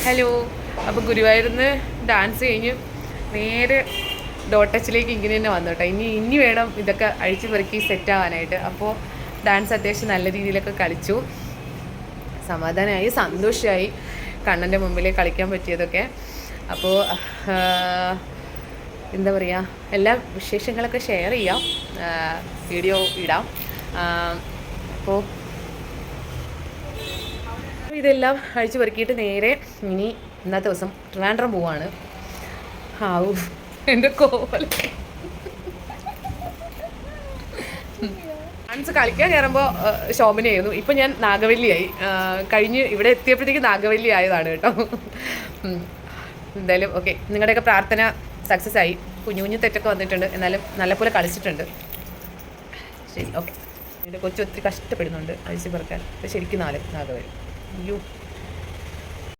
Hello. അപ്പോൾ ഗുരുവായൂരിന്ന് dance കഴിഞ്ഞ് നേരെ ഡോട്ടച്ചിലേക്ക് ഇങ്ങനെ തന്നെ വന്നു കേട്ടോ. ഇനി വേണം ഇതൊക്കെ അഴിച്ചു പെറുക്കി സെറ്റാവാനായിട്ട്. അപ്പോൾ ഡാൻസ് അത്യാവശ്യം നല്ല രീതിയിലൊക്കെ കളിച്ചു. സമാധാനമായി, സന്തോഷമായി കണ്ണൻ്റെ മുമ്പിൽ കളിക്കാൻ പറ്റിയതൊക്കെ. അപ്പോൾ എന്താ പറയുക, എല്ലാ വിശേഷങ്ങളൊക്കെ ഷെയർ ചെയ്യാം, വീഡിയോ ഇടാം. അപ്പോൾ ഇതെല്ലാം അഴിച്ചു പെറുക്കിയിട്ട് നേരെ ഇനി ഇന്നത്തെ ദിവസം ട്രിവാൻഡ്രം പോവാണ്. ഹാവൂ എൻ്റെ കോല. ഡാൻസ് കളിക്കാൻ കയറുമ്പോൾ ശോഭനയായിരുന്നു. ഇപ്പം ഞാൻ നാഗവല്ലിയായി. കഴിഞ്ഞ് ഇവിടെ എത്തിയപ്പോഴത്തേക്ക് നാഗവല്ലി ആയതാണ് കേട്ടോ. എന്തായാലും ഓക്കെ, നിങ്ങളുടെയൊക്കെ പ്രാർത്ഥന സക്സസ് ആയി. കുഞ്ഞു തെറ്റൊക്കെ വന്നിട്ടുണ്ട്, എന്നാലും നല്ലപോലെ കളിച്ചിട്ടുണ്ട്. ശരി, ഓക്കെ. എൻ്റെ കൊച്ചു ഒത്തിരി കഷ്ടപ്പെടുന്നുണ്ട് അഴിച്ചു പെറുക്കാൻ. ശരിക്കും നാഗവല്ലി. അയ്യോ.